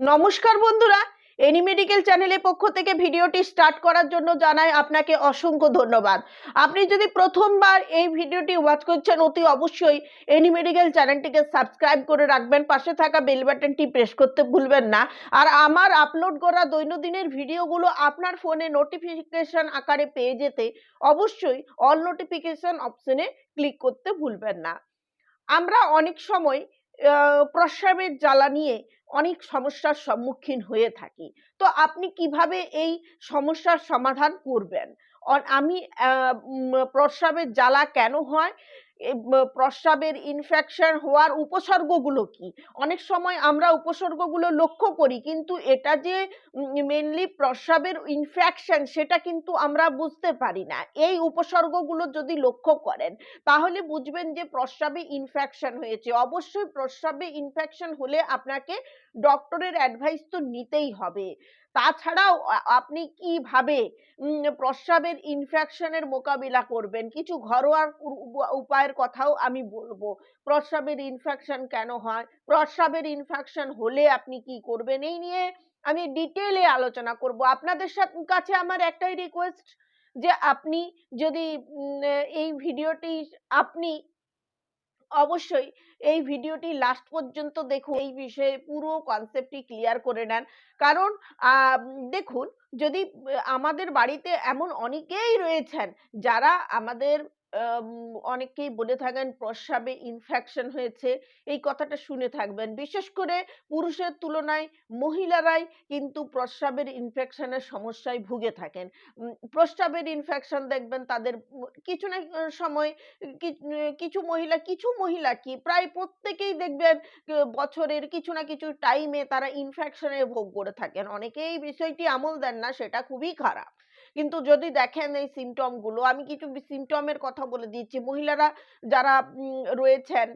নমস্কার বন্ধুরা, any medical চ্যানেলের পক্ষ থেকে ভিডিওটি স্টার্ট করার জন্য জানাই আপনাকে অসংখ্য ধন্যবাদ। আপনি যদি প্রথমবার এই ভিডিওটি ওয়াচ করছেন, অতি অবশ্যই এনি মেডিকেল চ্যানেলটিকে সাবস্ক্রাইব করে রাখবেন, পাশে থাকা বেল বাটনটি প্রেস করতে ভুলবেন না। আর আমার আপলোড করা দৈনন্দিনের ভিডিওগুলো আপনার ফোনে নোটিফিকেশন আকারে পেয়ে যেতে অবশ্যই অল নোটিফিকেশন অপশনে ক্লিক করতে ভুলবেন না। আমরা অনেক সময় প্রস্রাবের জ্বালা নিয়ে অনেক সমস্যার সম্মুখীন হয়ে থাকি। তো আপনি কিভাবে এই সমস্যার সমাধান করবেন? আমি প্রস্রাবের জ্বালা কেন হয়? প্রস্রাবের ইনফেকশন হওয়ার উপসর্গগুলো কি? অনেক সময় আমরা উপসর্গগুলো লক্ষ্য করি, কিন্তু এটা যে মেইনলি প্রস্রাবের ইনফেকশন সেটা কিন্তু আমরা বুঝতে পারি না। এই উপসর্গগুলো যদি লক্ষ্য করেন তাহলে বুঝবেন যে প্রস্রাবে ইনফেকশন হয়েছে। অবশ্যই প্রস্রাবে ইনফেকশন হলে আপনাকে ডক্টরের অ্যাডভাইস তো নিতেই হবে। তাছাড়াও আপনি কিভাবে প্রস্রাবের ইনফেকশনের মোকাবিলা করবেন, কিছু ঘরোয়া উপায়ের কথাও আমি বলবো। প্রস্রাবের ইনফেকশন কেন হয়, প্রস্রাবের ইনফেকশন হলে আপনি কি করবেন, এই নিয়ে আমি ডিটেইলে আলোচনা করব। আপনাদের কাছে আমার একটাই রিকোয়েস্ট যে আপনি যদি এই ভিডিওটি আপনি অবশ্যই এই ভিডিওটি লাস্ট পর্যন্ত দেখুন, এই বিষয়ে পুরো কনসেপ্টটি ক্লিয়ার করে নেন। কারণ দেখুন, যদি আমাদের বাড়িতে এমন অনেকেই রয়েছেন যারা আমাদের অনেকেই বলে থাকেন প্রস্রাবে ইনফেকশন হয়েছে, এই কথাটা শুনে থাকবেন। বিশেষ করে পুরুষের তুলনায় মহিলারাই কিন্তু প্রস্রাবের ইনফেকশনের সমস্যায় ভুগে থাকেন। প্রস্রাবের ইনফেকশন দেখবেন তাদের কিছু না সময় কিছু মহিলা কি প্রায় প্রত্যেকেই দেখবেন বছরের কিছু না কিছু টাইমে তারা ইনফেকশনে ভোগ করে থাকেন। অনেকে এই বিষয়টি আমল দেন না, সেটা খুবই খারাপ। কিন্তু যদি দেখেন এই সিমটম গুলো, আমি কিছু সিমটমের কথা বলে দিচ্ছি। মহিলারা যারা রয়েছেন,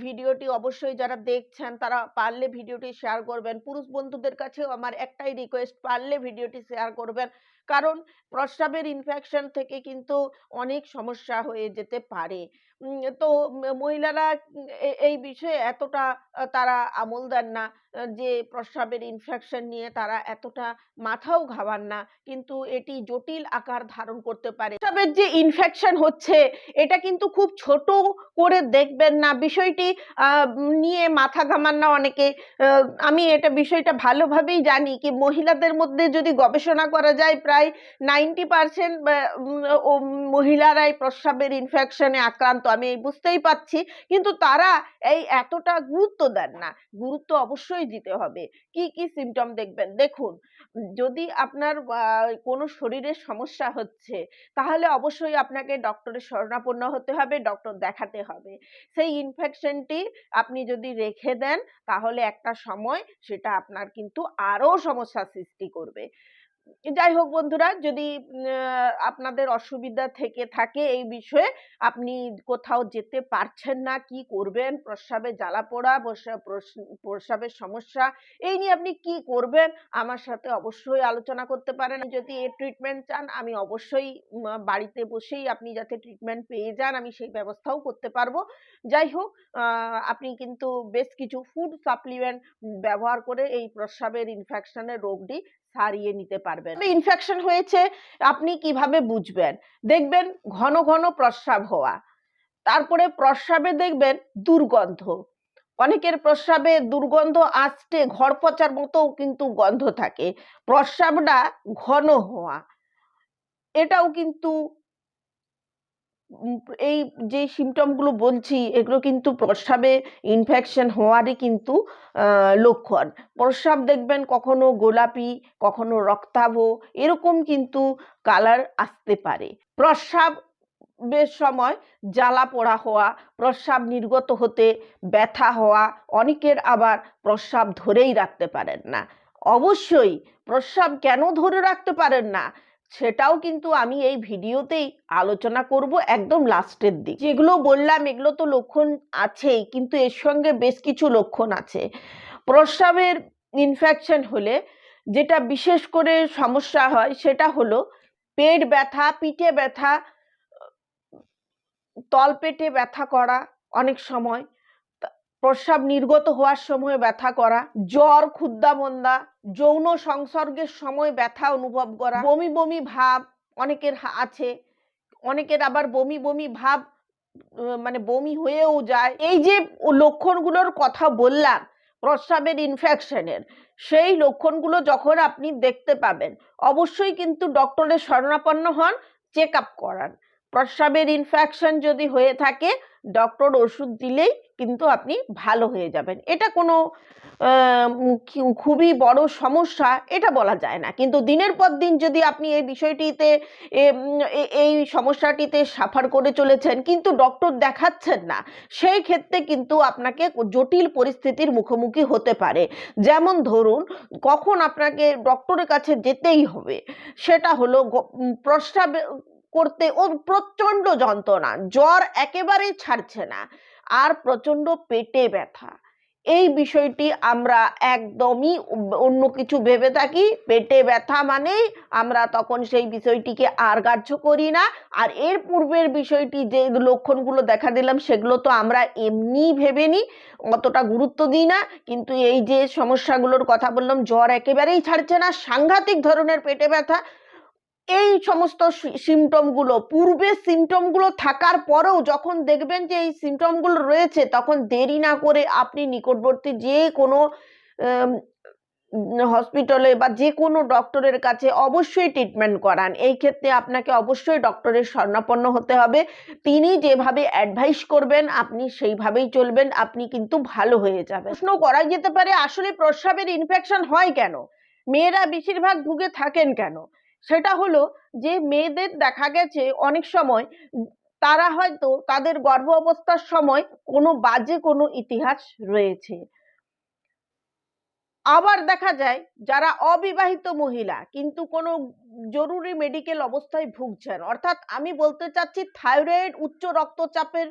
ভিডিওটি অবশ্যই যারা দেখছেন তারা পারলে ভিডিওটি শেয়ার করবেন। পুরুষ বন্ধুদের কাছেও আমার একটাই রিকোয়েস্ট, পারলে ভিডিওটি শেয়ার করবেন। কারণ প্রস্রাবের ইনফেকশন থেকে কিন্তু অনেক সমস্যা হয়ে যেতে পারে। তো মহিলারা এই বিষয়ে এতটা তারা আমল দেন না, যে প্রস্রাবের ইনফেকশন নিয়ে তারা এতটা মাথাও ঘামান না, কিন্তু এটি জটিল আকার ধারণ করতে পারে। প্রস্রাবের যে ইনফেকশন হচ্ছে এটা কিন্তু খুব ছোট করে দেখবেন না, বিষয়টি নিয়ে মাথা ঘামান না অনেকে। আমি এটা বিষয়টা ভালোভাবেই জানি কি মহিলাদের মধ্যে যদি গবেষণা করা যায় প্রায় 90% মহিলারাই প্রস্রাবের ইনফেকশনে আক্রান্ত, আমি বুঝতেই পাচ্ছি। কিন্তু তারা এই এতটা গুরুত্ব দেন না। গুরুত্ব অবশ্যই দিতে হবে। কি কি সিমটম দেখবেন, দেখুন, যদি আপনার কোনো শরীরের সমস্যা হচ্ছে তাহলে অবশ্যই আপনাকে ডক্টরের শরণাপন্ন হতে হবে, ডক্টর দেখাতে হবে। সেই ইনফেকশনটি আপনি যদি রেখে দেন তাহলে একটা সময় সেটা আপনার কিন্তু আরো সমস্যার সৃষ্টি করবে। যাই হোক বন্ধুরা, যদি আপনাদের অসুবিধা থেকে থাকে এই বিষয়ে, আপনি কোথাও যেতে পারছেন না, কি করবেন, প্রস্রাবে জ্বালা পোড়া, প্রস্রাবের সমস্যা, এই নিয়ে আপনি কি করবেন আমার সাথে অবশ্যই আলোচনা করতে পারেন। যদি এর ট্রিটমেন্ট চান আমি অবশ্যই বাড়িতে বসেই আপনি যাতে ট্রিটমেন্ট পেয়ে যান আমি সেই ব্যবস্থাও করতে পারবো। যাই হোক, আপনি কিন্তু বেশ কিছু ফুড সাপ্লিমেন্ট ব্যবহার করে এই প্রস্রাবের ইনফেকশনের রোগটি সারিয়ে নিতে পারবেন। ইনফেকশন হয়েছে আপনি কিভাবে বুঝবেন? দেখবেন ঘন ঘন প্রস্রাব হওয়া, তারপরে প্রস্রাবে দেখবেন দুর্গন্ধ। অনেকের প্রস্রাবে দুর্গন্ধ আসতে ঘর পচার মতো কিন্তু গন্ধ থাকে। প্রস্রাবটা ঘন হওয়া, এটাও কিন্তু এই যে সিমটম গুলো বলছি এগুলো কিন্তু প্রস্রাবে ইনফেকশন হওয়ারই কিন্তু লক্ষণ। প্রস্রাব দেখবেন কখনো গোলাপি, কখনো রক্তাভ, এরকম কিন্তু কালার আসতে পারে। প্রস্রাবের সময় জ্বালা পোড়া হওয়া, প্রস্রাব নির্গত হতে ব্যথা হওয়া, অনেকের আবার প্রস্রাব ধরেই রাখতে পারেন না। অবশ্যই প্রস্রাব কেন ধরে রাখতে পারেন না সেটাও কিন্তু আমি এই ভিডিওতেই আলোচনা করব একদম লাস্টের দিক। যেগুলো বললাম এগুলো তো লক্ষণ আছেই, কিন্তু এর সঙ্গে বেশ কিছু লক্ষণ আছে। প্রস্রাবের ইনফেকশন হলে যেটা বিশেষ করে সমস্যা হয় সেটা হলো পেট ব্যথা, পিঠে ব্যথা, তলপেটে ব্যথা করা অনেক সময়, প্রস্রাব নির্গত হওয়ার সময় ব্যথা করা, জ্বর, ক্ষুধা মন্দা, যৌন সংসর্গের সময় ব্যথা অনুভব করা, বমি বমি ভাব অনেকের আছে, অনেকের আবার বমি বমি ভাব মানে বমি হয়েও যায়। এই যে লক্ষণগুলোর কথা বললাম প্রস্রাবের ইনফেকশনের, সেই লক্ষণগুলো যখন আপনি দেখতে পাবেন অবশ্যই কিন্তু ডক্টরের শরণাপন্ন হন, চেক আপ করান। প্রস্রাবের ইনফেকশন যদি হয়ে থাকে ডক্টর ওষুধ দিলেই কিন্তু আপনি ভালো হয়ে যাবেন। এটা কোনো খুবই বড় সমস্যা এটা বলা যায় না, কিন্তু দিনের পর দিন যদি আপনি এই বিষয়টিতে এই সমস্যাটিতে সাফার করে চলেছেন কিন্তু ডক্টর দেখাচ্ছেন না, সেই ক্ষেত্রে কিন্তু আপনাকে জটিল পরিস্থিতির মুখোমুখি হতে পারে। যেমন ধরুন কখন আপনাকে ডক্টরের কাছে যেতেই হবে, সেটা হলো প্রস্রাব করতে ও প্রচন্ড যন্ত্রণা, জ্বর একেবারেই ছাড়ছে না, আর প্রচন্ড পেটে ব্যথা। এই বিষয়টি আমরা একদমই অন্য কিছু ভেবে থাকি, পেটে ব্যথা মানেই আমরা তখন সেই বিষয়টিকে আর গ্রাহ্য করি না। আর এর পূর্বের বিষয়টি যে লক্ষণগুলো দেখা দিলাম সেগুলো তো আমরা এমনি ভেবে নিই, অতটা গুরুত্ব দিই না, কিন্তু এই যে সমস্যাগুলোর কথা বললাম, জ্বর একেবারেই ছাড়ছে না, সাংঘাতিক ধরনের পেটে ব্যথা, এই সমস্ত সিমটমগুলো, পূর্বের সিমটমগুলো থাকার পরেও যখন দেখবেন যে এই সিমটমগুলো রয়েছে তখন দেরি না করে আপনি নিকটবর্তী যে কোনো হসপিটালে বা যে কোনো ডক্টরের কাছে অবশ্যই ট্রিটমেন্ট করান। এই ক্ষেত্রে আপনাকে অবশ্যই ডক্টরের শরণাপন্ন হতে হবে, তিনি যেভাবে অ্যাডভাইস করবেন আপনি সেইভাবেই চলবেন, আপনি কিন্তু ভালো হয়ে যাবে। প্রশ্ন করা যেতে পারে আসলে প্রস্রাবের ইনফেকশন হয় কেন, মেয়েরা বেশিরভাগ ভুগে থাকেন কেন? সেটা হলো যে মেয়েদের দেখা গেছে অনেক সময় তারা হয়তো তাদের গর্ভ অবস্থার সময় কোনো বাজে কোনো ইতিহাস রয়েছে, আবার দেখা যায় যারা অবিবাহিত মহিলা কিন্তু কোনো জরুরি মেডিকেল অবস্থায় ভুগছেন, অর্থাৎ আমি বলতে চাচ্ছি থাইরয়েড, উচ্চ রক্তচাপের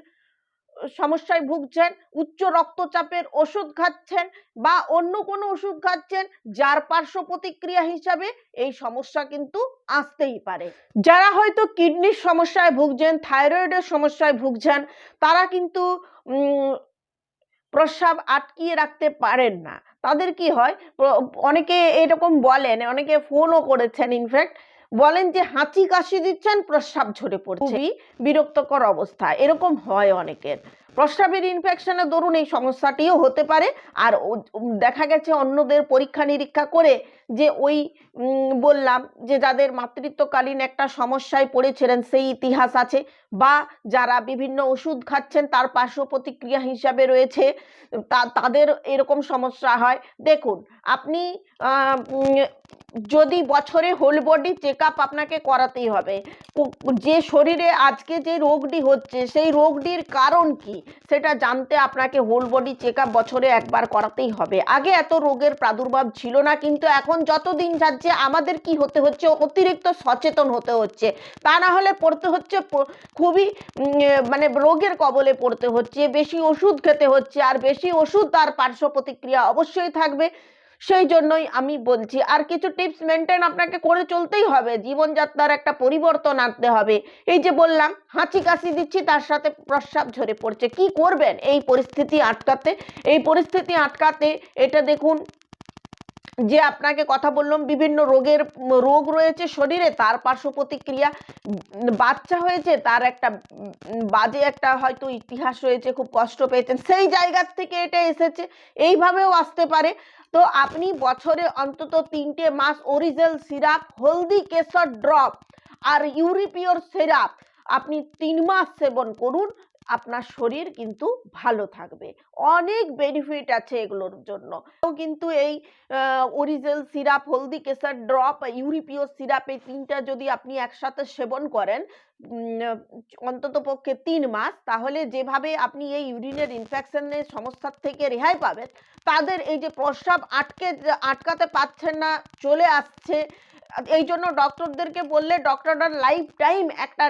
সমস্যায় ভুগছেন, উচ্চ রক্তচাপের ওষুধ খাচ্ছেন বা অন্য কোনো ওষুধ খাচ্ছেন, যার পার্শ্ব প্রতিক্রিয়া হিসাবে এই সমস্যা কিন্তু আসতেই পারে। যারা হয়তো কিডনির সমস্যায় ভুগছেন, থাইরয়েডের সমস্যায় ভুগছেন, তারা কিন্তু প্রস্রাব আটকিয়ে রাখতে পারেন না। তাদের কি হয়, অনেকে এরকম বলেন, অনেকে ফোনও করেছেন, ইনফ্যাক্ট বলেন যে হাঁচি কাশি দিচ্ছেন প্রস্রাব ঝরে পড়ছে, বিরক্তকর অবস্থা এরকম হয় অনেকের। প্রস্রাবের ইনফেকশনের দরুন এই সমস্যাটিও হতে পারে। আর দেখা গেছে অন্যদের পরীক্ষা নিরীক্ষা করে যে ওই বললাম যে যাদের মাতৃত্বকালীন একটা সমস্যায় পড়েছিলেন সেই ইতিহাস আছে, বা যারা বিভিন্ন ওষুধ খাচ্ছেন তার পার্শ্ব প্রতিক্রিয়া হিসাবে রয়েছে, তাদের এরকম সমস্যা হয়। দেখুন আপনি যদি বছরে হোল বডি চেক আপ আপনাকে করাতেই হবে, যে শরীরে আজকে যে রোগটি হচ্ছে সেই রোগটির কারণ কি সেটা জানতে আপনাকে হোল বডি চেক আপ বছরে একবার করাতেই হবে। আগে এত রোগের প্রাদুর্ভাব ছিল না, কিন্তু এখন যত দিন যাচ্ছে আমাদের কি হতে হচ্ছে, অতিরিক্ত সচেতন হতে হচ্ছে, তা না হলে পড়তে হচ্ছে খুবই মানে রোগের কবলে পড়তে হচ্ছে, বেশি ওষুধ খেতে হচ্ছে, আর বেশি ওষুধ তার পার্শ্ব প্রতিক্রিয়া অবশ্যই থাকবে। সেই জন্যই আমি বলছি, আর কিছু টিপস মেনটেন আপনাকে করে চলতেই হবে, জীবনযাত্রার একটা পরিবর্তন আনতে হবে। এই যে বললাম হাঁচি কাশি দিচ্ছি তার সাথে প্রস্রাব ঝরে পড়ছে, কি করবেন এই পরিস্থিতি আটকাতে? এই পরিস্থিতি আটকাতে এটা দেখুন যে আপনাকে কথা বললাম বিভিন্ন রোগ রয়েছে শরীরে, তার পার্শ্ব প্রতিক্রিয়া, বাচ্চা হয়েছে তার একটা বাজে একটা হয়তো ইতিহাস রয়েছে, খুব কষ্ট পেয়েছেন, সেই জায়গা থেকে এটা এসেছে, এইভাবেও আসতে পারে। তো আপনি বছরে অন্তত 3টে মাস অরিজিনাল সিরাপ, হলদি কেশর ড্রপ আর ইউরিপিওর সিরাপ আপনি 3 মাস সেবন করুন, আপনার শরীর কিন্তু ভালো থাকবে। অনেক বেনিফিট আছে এগুলোর জন্য। কিন্তু এই অরিজিনাল সিরাপ, হলদি কেশর ড্রপ, ইউরিপিও সিরাপ, এই 3টা যদি আপনি একসাথে সেবন করেন অন্তত পক্ষে 3 মাস, তাহলে যেভাবে আপনি এই ইউরিনের ইনফেকশনের সমস্যার থেকে রেহাই পাবেন, তাদের এই যে প্রস্রাব আটকাতে পারছেন না, চলে আসছে, এই জন্য ডক্টরদেরকে বললে ডক্টররা লাইফ টাইম একটা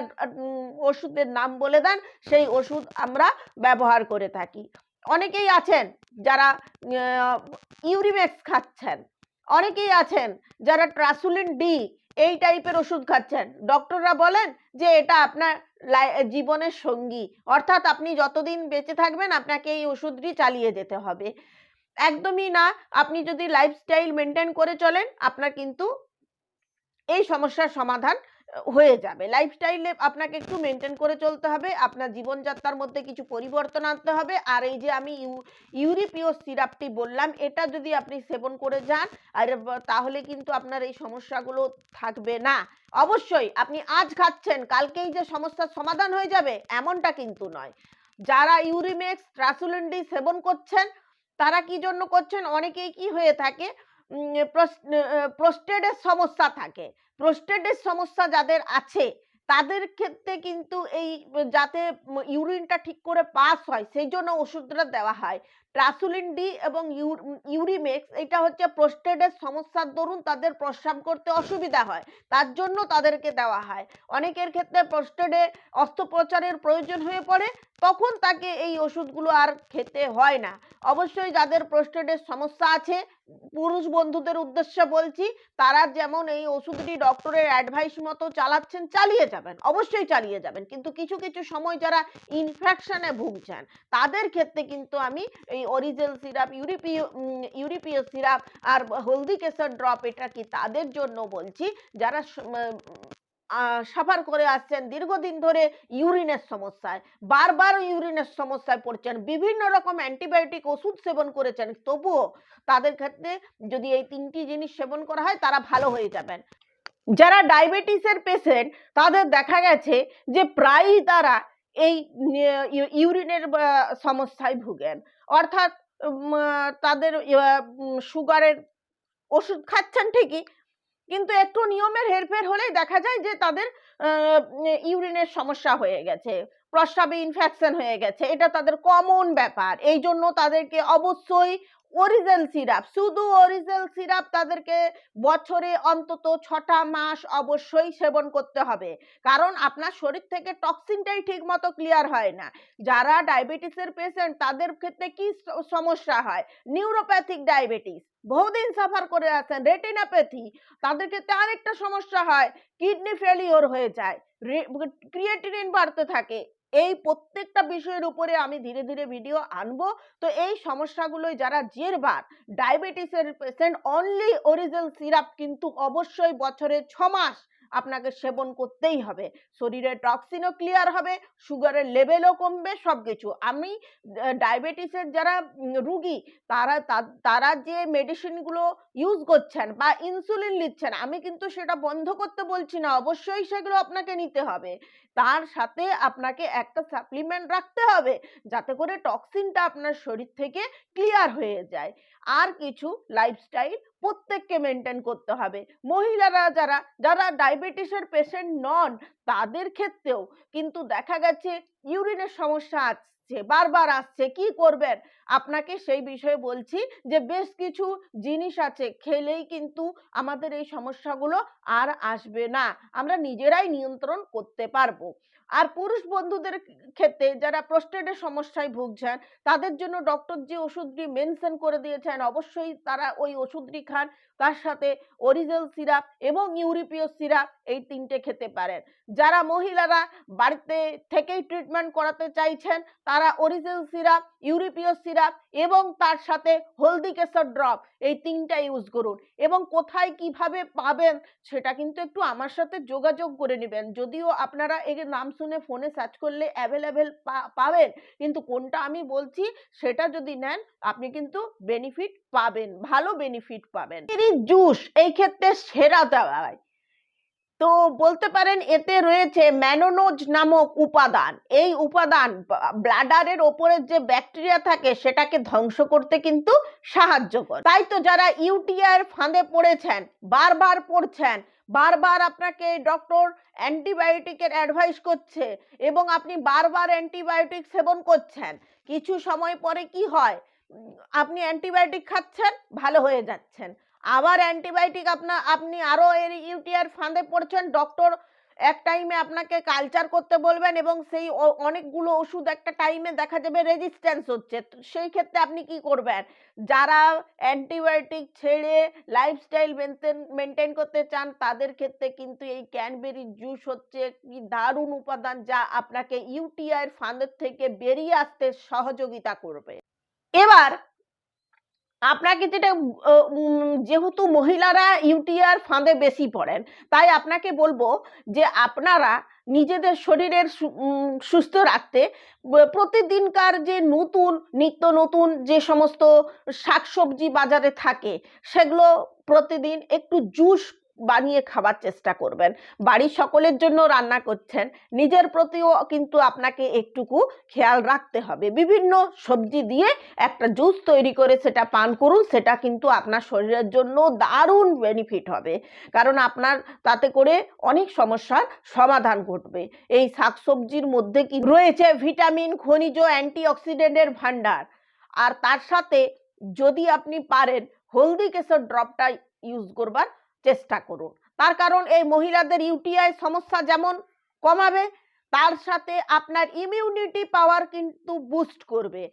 ওষুধের নাম বলে দেন, সেই ওষুধ আমরা ব্যবহার করে থাকি। অনেকেই আছেন যারা ইউরিমেক্স খাচ্ছেন, অনেকেই আছেন যারা ট্রাসুলিন ডি এই টাইপের ওষুধ খাচ্ছেন, ডক্টররা বলেন যে এটা আপনার জীবনের সঙ্গী, অর্থাৎ আপনি যতদিন বেঁচে থাকবেন আপনাকে এই ওষুধটি চালিয়ে যেতে হবে। একদমই না, আপনি যদি লাইফস্টাইল মেনটেন করে চলেন আপনার কিন্তু এই সমস্যার সমাধান হয়ে যাবে। লাইফস্টাইলে আপনাকে একটু মেনটেন করে চলতে হবে, আপনার জীবনযাত্রার মধ্যে কিছু পরিবর্তন আনতে হবে। আর এই যে আমি ইউরিপিওর সিরাপটি বললাম, এটা যদি আপনি সেবন করে যান আর তাহলে কিন্তু আপনার এই সমস্যাগুলো থাকবে না। অবশ্যই আপনি আজ খাচ্ছেন কালকেই যে সমস্যার সমাধান হয়ে যাবে এমনটা কিন্তু নয়। যারা ইউরিমেক্স ট্রাসুলিন-ডি সেবন করছেন তারা কি জন্য করছেন, অনেকেই কি হয়ে থাকে প্রোস্টেটের সমস্যা থাকে, প্রোস্টেটের সমস্যা যাদের আছে তাদের ক্ষেত্রে কিন্তু এই যাতে ইউরিনটা ঠিক করে পাস হয় সেই জন্য ওষুধটা দেওয়া হয়। ট্রাসুলিন-ডি এবং ইউরিমেক্স এটা হচ্ছে প্রোস্টেটের সমস্যার দরুন তাদের প্রস্রাব করতে অসুবিধা হয় তার জন্য তাদেরকে দেওয়া হয়। অনেকের ক্ষেত্রে প্রোস্টেটে অস্ত্রোপচারের প্রয়োজন হয়ে পড়ে, তখন তাকে এই ওষুধগুলো আর খেতে হয় না। অবশ্যই যাদের প্রোস্টেটের সমস্যা আছে পুরুষ বন্ধুদের উদ্দেশ্যে বলছি, তারা যেমন এই ওষুধটি ডক্টরের অ্যাডভাইস মতো চালাচ্ছেন চালিয়ে যাবেন, অবশ্যই চালিয়ে যাবেন, কিন্তু কিছু কিছু সময় যারা ইনফেকশনে ভুগছেন তাদের ক্ষেত্রে কিন্তু আমি এই অরিজেল সিরাপ, ইউরিপিও সিরাপ আর হলদি কেশর ড্রপ এটা কি তাদের জন্য বলছি যারা সাফার করে আসছেন দীর্ঘদিন ধরে ইউরিনের সমস্যায়, বারবার ইউরিনের সমস্যায় পড়ছেন, বিভিন্ন রকম অ্যান্টিবায়োটিক ওষুধ সেবন করেছেন, তবুও তাদের ক্ষেত্রে যদি এই তিনটি জিনিস সেবন করা হয় তারা ভালো হয়ে যাবেন। যারা ডায়াবেটিসের পেশেন্ট তাদের দেখা গেছে যে প্রায়ই তারা এই ইউরিনের সমস্যায় ভুগেন, অর্থাৎ তাদের সুগারের ওষুধ খাচ্ছেন ঠিকই, কিন্তু একটু নিয়মের হেরফের হলেই দেখা যায় যে তাদের ইউরিনের সমস্যা হয়ে গেছে, প্রস্রাবে ইনফেকশন হয়ে গেছে, এটা তাদের কমন ব্যাপার। এই জন্য তাদেরকে অবশ্যই অরিজেল সিরাপ, শুধু অরিজেল সিরাপ তাদেরকে বছরে অন্তত 6টা মাস অবশ্যই সেবন করতে হবে, কারণ আপনার শরীর থেকে টক্সিনটাই ঠিক মতো ক্লিয়ার হয় না। যারা ডায়াবেটিসের পেশেন্ট তাদের ক্ষেত্রে কি সমস্যা হয়, নিউরোপ্যাথিক ডায়াবেটিস বহুদিন সাফার করে আছেন, রেটিনাপ্যাথি, তাদের ক্ষেত্রে আরেকটা সমস্যা হয় কিডনি ফেলিওর হয়ে যায়, ক্রিয়েটিনিন বাড়তে থাকে। এই প্রত্যেকটা বিষয়ের উপরে আমি ধীরে ধীরে ভিডিও আনবো। তো এই সমস্যাগুলোই যারা জেরবার ডায়াবেটিসের পেশেন্ট, অনলি অরিজিনাল সিরাপ কিন্তু অবশ্যই বছরে 6 মাস আপনাকে সেবন করতেই হবে, শরীরে টক্সিনও ক্লিয়ার হবে, সুগারের লেভেলও কমবে, সবকিছু। আমি ডায়াবেটিসের যারা রুগী তারা তারা যে মেডিসিনগুলো ইউজ করছেন বা ইনসুলিন নিচ্ছেন, আমি কিন্তু সেটা বন্ধ করতে বলছি না, অবশ্যই সেগুলো আপনাকে নিতে হবে, তার সাথে আপনাকে একটা সাপ্লিমেন্ট রাখতে হবে যাতে করে টক্সিনটা আপনার শরীর থেকে ক্লিয়ার হয়ে যায়। আর কিছু লাইফস্টাইল প্রত্যেককে মেনটেন করতে হবে। মহিলারা যারা যারা ডায়াবেটিসের পেশেন্ট নন তাদের ক্ষেত্রেও কিন্তু দেখা গেছে ইউরিনের সমস্যা আসছে, বারবার আসছে, কি করবেন? আপনাকে সেই বিষয়ে বলছি যে বেশ কিছু জিনিস আছে খেলেই কিন্তু আমাদের এই সমস্যাগুলো আর আসবে না, আমরা নিজেরাই নিয়ন্ত্রণ করতে পারবো। আর পুরুষ বন্ধুদের ক্ষেত্রে যারা প্রোস্টেটের সমস্যায় ভুগছেন তাদের জন্য ডক্টর যে ওষুধটি মেনশন করে দিয়েছেন অবশ্যই তারা ওই ওষুধটি খান, তার সাথে অরিজেল সিরাপ এবং ইউরিপিও সিরাপ এই তিনটে খেতে পারেন। যারা মহিলারা বাড়িতে থেকেই ট্রিটমেন্ট করাতে চাইছেন তারা অরিজেল সিরাপ, ইউরিপিও সিরাপ এবং তার সাথে হলদি কেশর ড্রপ এই তিনটা ইউজ করুন। এবং কোথায় কিভাবে পাবেন সেটা কিন্তু একটু আমার সাথে যোগাযোগ করে নেবেন, যদিও আপনারা এর নাম শুনে ফোনে সার্চ করলে অ্যাভেলেবেল পাবেন, কিন্তু কোনটা আমি বলছি সেটা যদি নেন আপনি কিন্তু বেনিফিট পাবেন, ভালো বেনিফিট পাবেন। জুস এই ক্ষেত্রে সেরা দেওয়ায় তো বলতে পারেন এতে রয়েছে ম্যানোনোজ নামক উপাদান, এই উপাদান ব্লাডারের ওপরের যে ব্যাকটেরিয়া থাকে সেটাকে ধ্বংস করতে কিন্তু সাহায্য করে। তাই তো যারা ইউটিআই এর ফাঁদে পড়েছেন, বারবার পড়ছেন, বারবার আপনাকে ডক্টর অ্যান্টিবায়োটিকের অ্যাডভাইস করছে এবং আপনি বারবার অ্যান্টিবায়োটিক সেবন করছেন, কিছু সময় পরে কি হয়, আপনি অ্যান্টিবায়োটিক খাচ্ছেন, ভালো হয়ে যাচ্ছেন, আবার অ্যান্টিবায়োটিক আপনি আরো এর ইউটিআই এর ফাঁদে পড়ছেন, ডক্টর এক টাইমে আপনাকে কালচার করতে বলবেন এবং সেই অনেকগুলো ওষুধ একটা টাইমে দেখা যাবে রেজিস্ট্যান্স হচ্ছে। তো সেই ক্ষেত্রে আপনি কি করবেন? যারা অ্যান্টিবায়োটিক ছেড়ে লাইফস্টাইল মেনটেন করতে চান তাদের ক্ষেত্রে কিন্তু এই ক্যানবেরি জুস হচ্ছে একটি দারুণ উপাদান, যা আপনাকে ইউটিআই এর ফাঁদের থেকে বেরিয়ে আসতে সহযোগিতা করবে। এবার আপনাকে যেটা যেহেতু মহিলারা ইউটিআর ফাঁদে বেশি পড়েন, তাই আপনাকে বলবো যে আপনারা নিজেদের শরীরের সুস্থ রাখতে প্রতিদিনকার যে নিত্য নতুন যে সমস্ত শাকসবজি বাজারে থাকে সেগুলো প্রতিদিন একটু জুস বানিয়ে খাবার চেষ্টা করবেন। বাড়ির সকলের জন্য রান্না করছেন, নিজের প্রতিও কিন্তু আপনাকে একটুকু খেয়াল রাখতে হবে। বিভিন্ন সবজি দিয়ে একটা জুস তৈরি করে সেটা পান করুন, সেটা কিন্তু আপনার শরীরের জন্য দারুণ বেনিফিট হবে, কারণ আপনার তাতে করে অনেক সমস্যার সমাধান ঘটবে। এই শাকসবজির মধ্যে কি রয়েছে ভিটামিন, খনিজ, অ্যান্টিঅক্সিডেন্টের ভান্ডার। আর তার সাথে যদি আপনি পারেন হলদি কেশর ড্রপটা ইউজ করবার চেষ্টা করুন। তার কারণ এই মহিলাদের ইউটিআই সমস্যা যেমন কমাবে, তার সাথে আপনার ইমিউনিটি পাওয়ার কিন্তু বুস্ট করবে।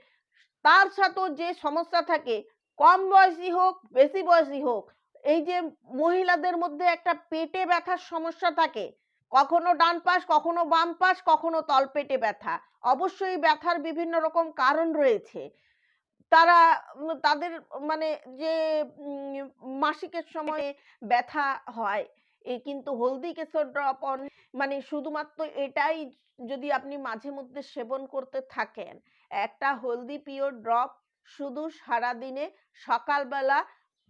তার সাথেও যে সমস্যা থাকে, কম বয়সী হোক বেশি বয়সী হোক, এই যে মহিলাদের মধ্যে একটা পেটে ব্যথার সমস্যা থাকে, কখনো ডান পাশ কখনো বাম পাশ কখনো তলপেটে ব্যথা, অবশ্যই ব্যথার বিভিন্ন রকম কারণ রয়েছে। তারা তাদের মানে যে মাসিকের সময়ে ব্যথা হয়, কিন্তু হলদি কেশর ড্রপ মানে শুধুমাত্র এটাই যদি আপনি মাঝে মধ্যে সেবন করতে থাকেন, একটা হলদি পিওর ড্রপ শুধু সারাদিনে সকালবেলা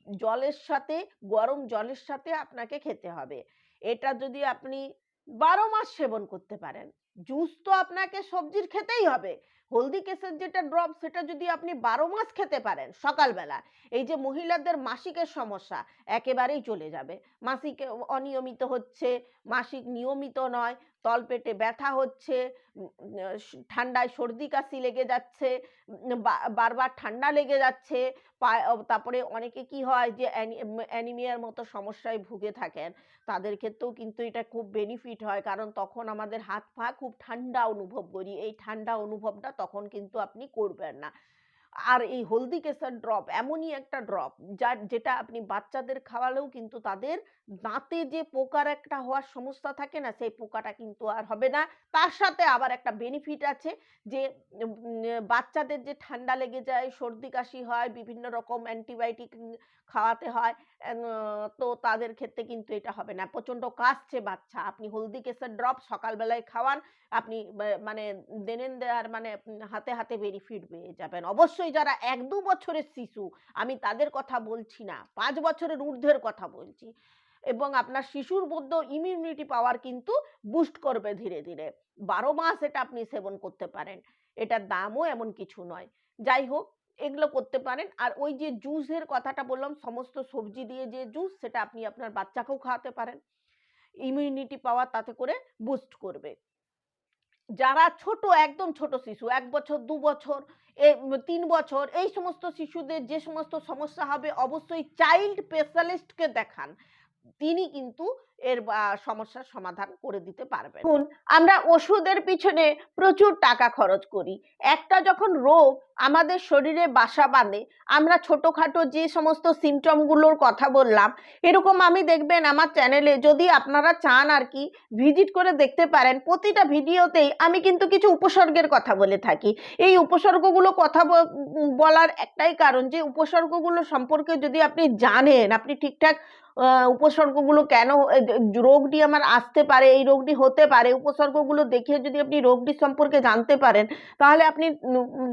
জলের সাথে, গরম জলের সাথে আপনাকে খেতে হবে। এটা যদি আপনি 12 মাস সেবন করতে পারেন, জুস তো আপনাকে সবজির খেতেই হবে, হলদি কেশর যেটা ড্রপ সেটা যদি আপনি 12 মাস খেতে পারেন সকালবেলা, এই যে মহিলাদের মাসিকের সমস্যা একেবারেই চলে যাবে। মাসিক অনিয়মিত হচ্ছে, মাসিক নিয়মিত নয়, তলপেটে ব্যথা হচ্ছে, ঠান্ডায় সর্দি কাশি লেগে যাচ্ছে, বারবার ঠান্ডা লেগে যাচ্ছে, তারপরে অনেকে কি হয় যে অ্যানিমিয়ার মতো সমস্যায় ভুগে থাকেন, তাদের ক্ষেত্রেও কিন্তু এটা খুব বেনিফিট হয়, কারণ তখন আমাদের হাত পা খুব ঠান্ডা অনুভব করি, এই ঠান্ডা অনুভবটা তখন কিন্তু আপনি করবেন না। আর এই হলদি কেশর ড্রপ এমনই একটা ড্রপ যেটা আপনি বাচ্চাদের খাওয়ালেও কিন্তু তাদের দাঁতে যে পোকার একটা হওয়ার সমস্যা থাকে না, সেই পোকাটা কিন্তু আর হবে না। তার সাথে আবার একটা বেনিফিট আছে যে বাচ্চাদের যে ঠান্ডা লেগে যায়, সর্দি কাশি হয়, বিভিন্ন রকম অ্যান্টিবায়োটিক খাওয়াতে হয়, তো তাদের ক্ষেত্রে কিন্তু এটা হবে না। প্রচন্ড কাশছে বাচ্চা, আপনি হলদি কেশর ড্রপ সকালবেলায় খাওয়ান, আপনি মানে দেনেন দেয়ার মানে হাতে হাতে বেনিফিট পেয়ে যাবেন। অবশ্যই যারা 1-2 বছরের শিশু, আমি তাদের কথা বলছি না, 5 বছরের ঊর্ধ্বের কথা বলছি, এবং আপনার শিশুর মধ্যে ইমিউনিটি পাওয়ার কিন্তু বুস্ট করবে ধীরে ধীরে। 12 মাস এটা আপনি সেবন করতে পারেন, এটার দামও এমন কিছু নয়। যাই হোক, এগুলো করতে পারেন। আর ওই যে জুসের কথাটা বললাম, সমস্ত সবজি দিয়ে যে জুস, সেটা আপনি আপনার বাচ্চাকেও খাওয়াতে পারেন, ইমিউনিটি পাওয়ার তাতে করে বুস্ট করবে। যারা ছোট, একদম ছোট শিশু, 1 বছর 2 বছর 3 বছর, এই সমস্ত শিশুদের যে সমস্ত সমস্যা হবে, অবশ্যই চাইল্ড স্পেশালিস্টকে দেখান, তিনি কিন্তু এর সমস্যার সমাধান করে দিতে পারবেন। আমরা ওষুধের পিছনে প্রচুর টাকা খরচ করি। একটা যখন রোগ আমাদের শরীরে বাসা বাঁধে, আমরা ছোটখাটো যে সমস্ত সিমটমগুলোর কথা বললাম, এরকম আমি দেখবেন আমার চ্যানেলে, যদি আপনারা চান আর কি ভিজিট করে দেখতে পারেন, প্রতিটা ভিডিওতেই আমি কিন্তু কিছু উপসর্গের কথা বলে থাকি। এই উপসর্গগুলো কথা বলার একটাই কারণ, যে উপসর্গগুলো সম্পর্কে যদি আপনি জানেন, আপনি ঠিকঠাক উপসর্গগুলো কেন রোগটি আমার আসতে পারে, এই রোগটি হতে পারে, উপসর্গগুলো দেখে যদি আপনি রোগটি সম্পর্কে জানতে পারেন, তাহলে আপনি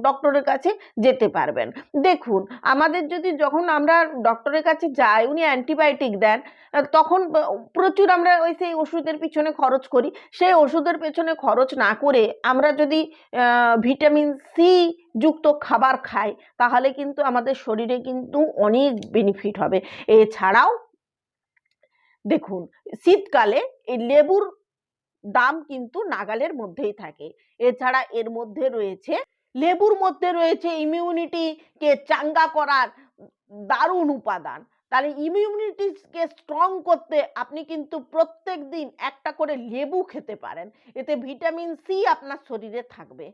ডক্টরের কাছে যেতে পারবেন। দেখুন, আমাদের যদি যখন আমরা ডক্টরের কাছে যাই, উনি অ্যান্টিবায়োটিক দেন, তখন প্রচুর আমরা সেই ওষুধের পিছনে খরচ করি। সেই ওষুধের পেছনে খরচ না করে আমরা যদি ভিটামিন সি যুক্ত খাবার খাই, তাহলে কিন্তু আমাদের শরীরে কিন্তু অনেক বেনিফিট হবে। এছাড়াও দেখুন, শীতকালে এই লেবুর দাম কিন্তু নাগালের মধ্যেই থাকে। এছাড়া এর মধ্যে রয়েছে, লেবুর মধ্যে রয়েছে ইমিউনিটিকে চাঙ্গা করার দারুণ উপাদান। তাহলে ইমিউনিটিকে স্ট্রং করতে আপনি কিন্তু প্রত্যেক দিন একটা করে লেবু খেতে পারেন, এতে ভিটামিন সি আপনার শরীরে থাকবে।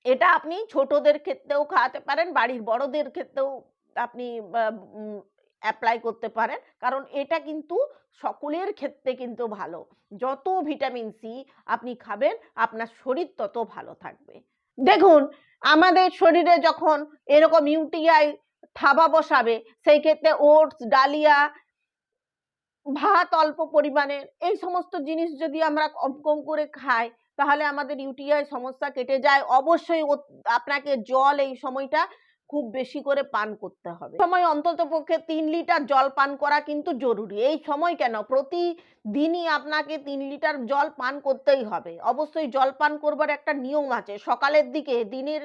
এটা আপনি ছোটদের ক্ষেত্রেও খাওয়াতে পারেন, বাড়ির বড়দের ক্ষেত্রেও আপনি অ্যাপ্লাই করতে পারেন, কারণ এটা কিন্তু সকলের ক্ষেত্রে কিন্তু ভালো। যত ভিটামিন সি আপনি খাবেন আপনার শরীর তত ভালো থাকবে। দেখুন, আমাদের শরীরে যখন এরকম ইউটিআই থাবা বসাবে, সেই ক্ষেত্রে ওটস, ডালিয়া, ভাত অল্প পরিমাণের এই সমস্ত জিনিস যদি আমরা কম কম করে খাই, তাহলে আমাদের ইউটিআই সমস্যা কেটে যায়। অবশ্যই আপনাকে জল এই সময়টা খুব বেশি করে পান করতে হবে। সময় অন্তত পক্ষে 3 লিটার জল পান করা কিন্তু জরুরি। এই সময় কেন, প্রতিদিনই আপনাকে 3 লিটার জল পান করতেই হবে। অবশ্যই জল পান করবার একটা নিয়ম আছে। সকালের দিকে, দিনের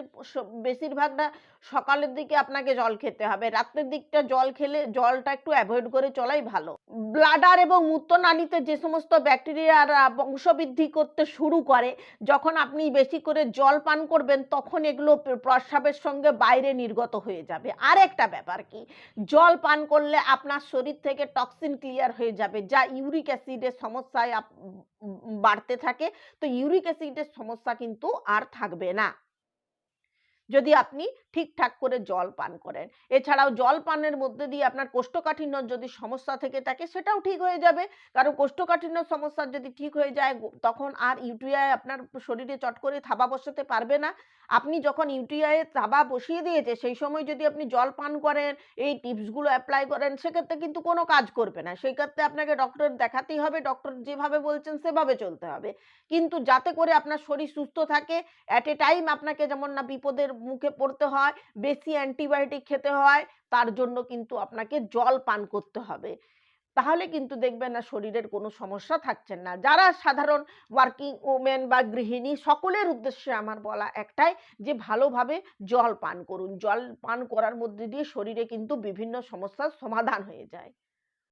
বেশিরভাগটা সকালের দিকে আপনাকে জল খেতে হবে। রাত্রের দিকটা জল খেলে জলটা একটু অ্যাভয়েড করে চলাই ভালো। ব্লাডার এবং মূত্রনালীতে যে সমস্ত ব্যাকটেরিয়ারা বংশবৃদ্ধি করতে শুরু করে, যখন আপনি বেশি করে জল পান করবেন তখন এগুলো প্রস্রাবের সঙ্গে বাইরে নির্গত হয়ে যাবে। আর একটা ব্যাপার কি, জল পান করলে আপনার শরীর থেকে টক্সিন ক্লিয়ার হয়ে যাবে, যা ইউরিক অ্যাসিডের সমস্যায় বাড়তে থাকে। তো ইউরিক অ্যাসিডের সমস্যা কিন্তু আর থাকবে না যদি আপনি ঠিকঠাক করে জল পান করেন। এছাড়াও জল পানের মধ্যে দিয়ে আপনার কোষ্ঠকাঠিন্যর যদি সমস্যা থেকে থাকে সেটাও ঠিক হয়ে যাবে, কারণ কোষ্ঠকাঠিন্য সমস্যা যদি ঠিক হয়ে যায় তখন আর ইউটিআই আপনার শরীরে চট করে থাবা বসাতে পারবে না। আপনি যখন ইউটিআই থাবা বসিয়ে দিয়েছে সেই সময় যদি আপনি জল পান করেন, এই টিপসগুলো অ্যাপ্লাই করেন, সেক্ষেত্রে কিন্তু কোনো কাজ করবে না। সেই ক্ষেত্রে আপনাকে ডক্টর দেখাতেই হবে, ডক্টর যেভাবে বলছেন সেভাবে চলতে হবে, কিন্তু যাতে করে আপনার শরীর সুস্থ থাকে। অ্যাট এ টাইম আপনাকে যেমন না বিপদের মুখে পড়তে হয়, বেশি অ্যান্টিবায়োটিক খেতে হয়, তার জন্য কিন্তু আপনাকে জল পান করতে হবে। তাহলে কিন্তু দেখবেন না শরীরের কোনো সমস্যা থাকছে না। যারা সাধারণ ওয়ার্কিং ওমেন বা গৃহিণী, সকলের উদ্দেশ্যে আমার বলা একটাই, যে ভালোভাবে জল পান করুন। জল পান করার মধ্যে দিয়ে শরীরে কিন্তু বিভিন্ন সমস্যার সমাধান হয়ে যায়।